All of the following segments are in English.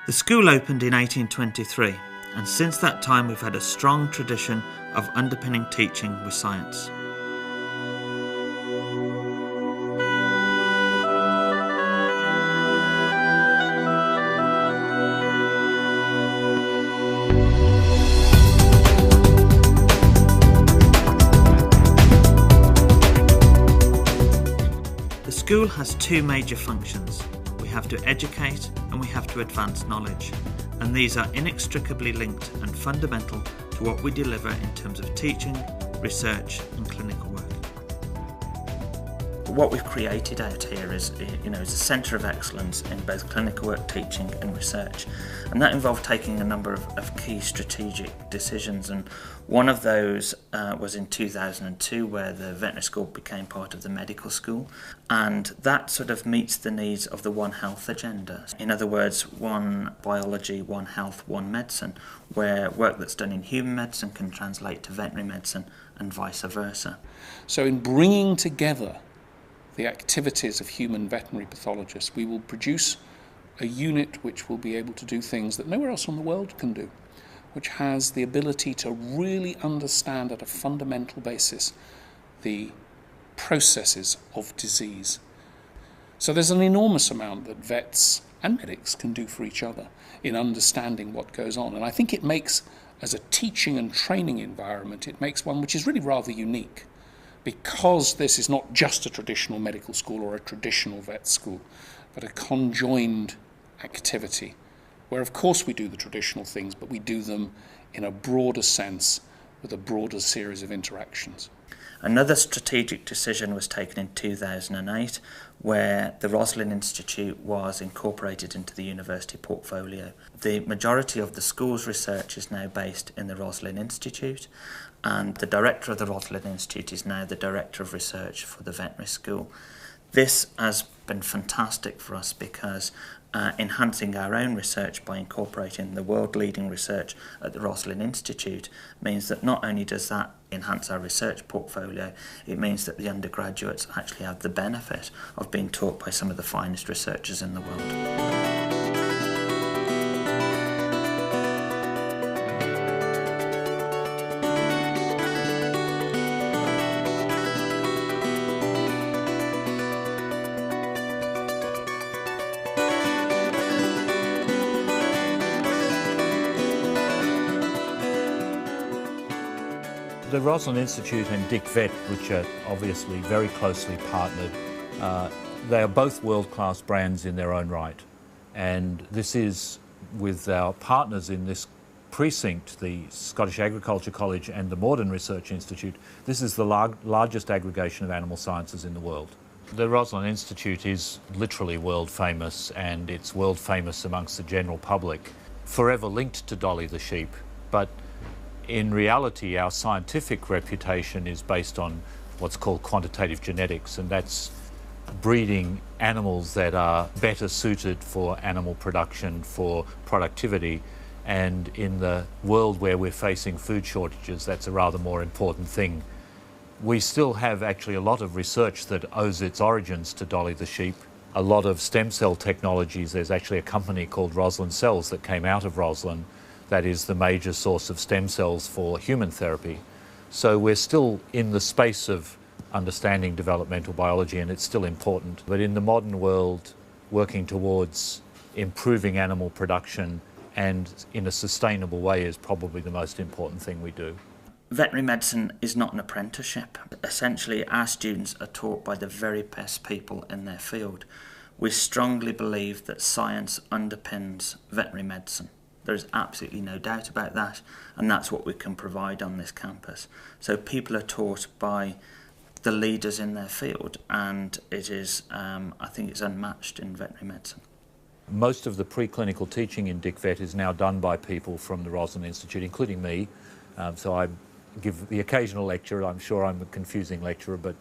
The school opened in 1823, and since that time we've had a strong tradition of underpinning teaching with science. The school has two major functions. We have to educate and we have to advance knowledge, and these are inextricably linked and fundamental to what we deliver in terms of teaching, research and clinical work. What we've created out here is a centre of excellence in both clinical work, teaching and research, and that involved taking a number of key strategic decisions, and one of those was in 2002 where the veterinary school became part of the medical school, and that sort of meets the needs of the One Health agenda. In other words, one biology, one health, one medicine, where work that's done in human medicine can translate to veterinary medicine and vice versa. So in bringing together the activities of human veterinary pathologists, we will produce a unit which will be able to do things that nowhere else in the world can do, which has the ability to really understand at a fundamental basis the processes of disease. So there's an enormous amount that vets and medics can do for each other in understanding what goes on. And I think it makes, as a teaching and training environment, it makes one which is really rather unique, because this is not just a traditional medical school or a traditional vet school, but a conjoined activity where of course we do the traditional things, but we do them in a broader sense with a broader series of interactions. Another strategic decision was taken in 2008 where the Roslin Institute was incorporated into the university portfolio. The majority of the school's research is now based in the Roslin Institute, and the director of the Roslin Institute is now the director of research for the veterinary school. This has been fantastic for us because enhancing our own research by incorporating the world-leading research at the Roslin Institute means that not only does that enhance our research portfolio, it means that the undergraduates actually have the benefit of being taught by some of the finest researchers in the world. The Roslin Institute and Dick Vet, which are obviously very closely partnered, they are both world-class brands in their own right. And this is, with our partners in this precinct, the Scottish Agriculture College and the Morden Research Institute, this is the largest aggregation of animal sciences in the world. The Roslin Institute is literally world famous, and it's world famous amongst the general public, forever linked to Dolly the sheep. But in reality, our scientific reputation is based on what's called quantitative genetics, and that's breeding animals that are better suited for animal production, for productivity. And in the world where we're facing food shortages, that's a rather more important thing. We still have actually a lot of research that owes its origins to Dolly the sheep. A lot of stem cell technologies. There's actually a company called Roslin Cells that came out of Roslin that is the major source of stem cells for human therapy. So we're still in the space of understanding developmental biology, and it's still important. But in the modern world, working towards improving animal production and in a sustainable way is probably the most important thing we do. Veterinary medicine is not an apprenticeship. Essentially, our students are taught by the very best people in their field. We strongly believe that science underpins veterinary medicine. There's absolutely no doubt about that, and that's what we can provide on this campus. So people are taught by the leaders in their field, and it is, I think it's unmatched in veterinary medicine. Most of the preclinical teaching in Dick Vet is now done by people from the Roslin Institute, including me. So I give the occasional lecture. I'm sure I'm a confusing lecturer, but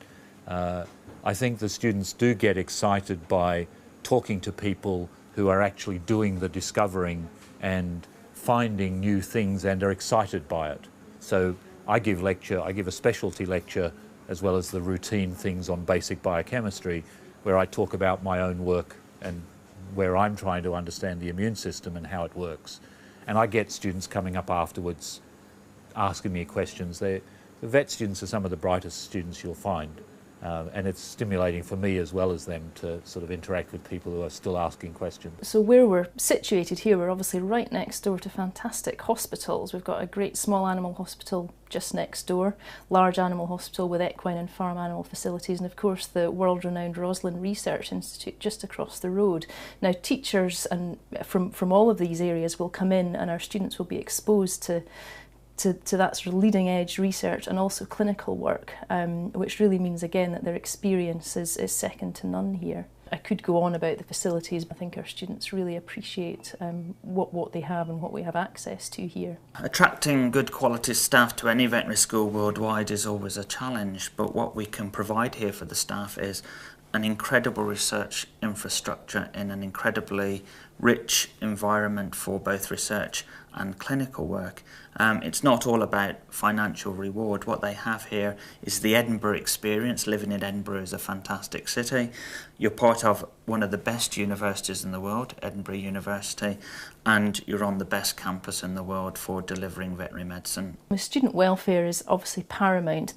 I think the students do get excited by talking to people who are actually doing the discovering and finding new things and are excited by it. So I give a specialty lecture as well as the routine things on basic biochemistry, where I talk about my own work and where I'm trying to understand the immune system and how it works. And I get students coming up afterwards asking me questions. The vet students are some of the brightest students you'll find. And it's stimulating for me as well as them to sort of interact with people who are still asking questions. So where we're situated here, we're obviously right next door to fantastic hospitals. We've got a great small animal hospital just next door, large animal hospital with equine and farm animal facilities, and of course the world-renowned Roslin Research Institute just across the road. Now teachers and from all of these areas will come in, and our students will be exposed to that sort of leading edge research and also clinical work, which really means again that their experience is second to none here. I could go on about the facilities, but I think our students really appreciate what they have and what we have access to here. Attracting good quality staff to any veterinary school worldwide is always a challenge, but what we can provide here for the staff is an incredible research infrastructure in an incredibly rich environment for both research and clinical work. It's not all about financial reward. What they have here is the Edinburgh experience. Living in Edinburgh is a fantastic city. You're part of one of the best universities in the world, Edinburgh University, and you're on the best campus in the world for delivering veterinary medicine. Student welfare is obviously paramount,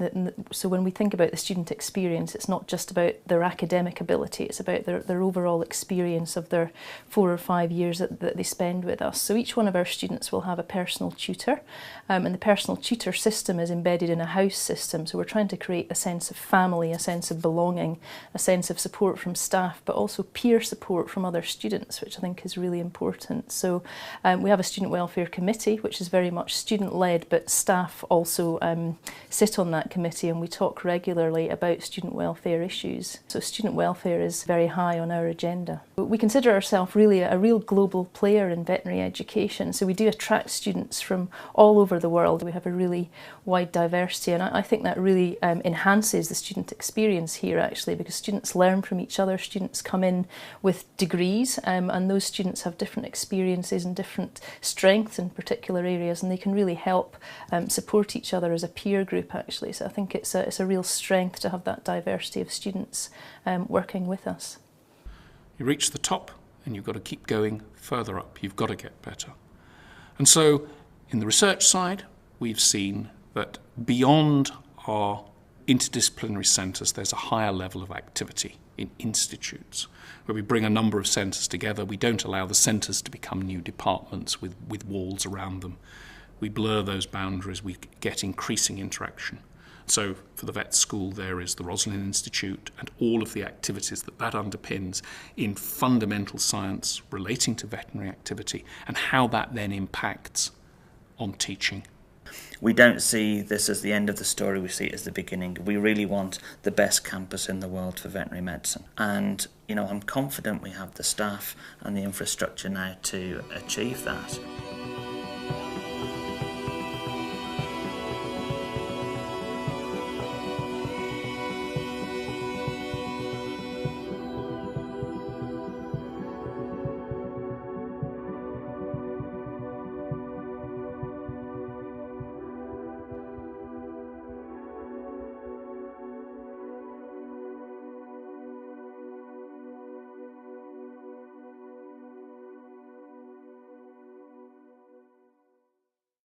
so when we think about the student experience, it's not just about their academic ability, it's about their overall experience of their 4 or 5 years that they spend with us. So each one of our students will have a personal tutor, and the personal tutor system is embedded in a house system, so we're trying to create a sense of family, a sense of belonging, a sense of support from staff, but also peer support from other students, which I think is really important. So we have a student welfare committee, which is very much student-led, but staff also sit on that committee, and we talk regularly about student welfare issues. So student welfare is very high on our agenda. We consider ourselves really a real global player in veterinary education, so we do attract students from all over the world. We have a really wide diversity, and I think that really enhances the student experience here actually, because students learn from each other. Students come in with degrees, and those students have different experiences and different strengths in particular areas, and they can really help support each other as a peer group actually. So I think it's a real strength to have that diversity of students working with us. You reach the top and you've got to keep going further up. You've got to get better. And so in the research side, we've seen that beyond our interdisciplinary centres, there's a higher level of activity in institutes, where we bring a number of centres together. We don't allow the centres to become new departments with walls around them. We blur those boundaries, we get increasing interaction. So for the vet school, there is the Roslin Institute and all of the activities that underpins in fundamental science relating to veterinary activity and how that then impacts on teaching. We don't see this as the end of the story, we see it as the beginning. We really want the best campus in the world for veterinary medicine. And, I'm confident we have the staff and the infrastructure now to achieve that.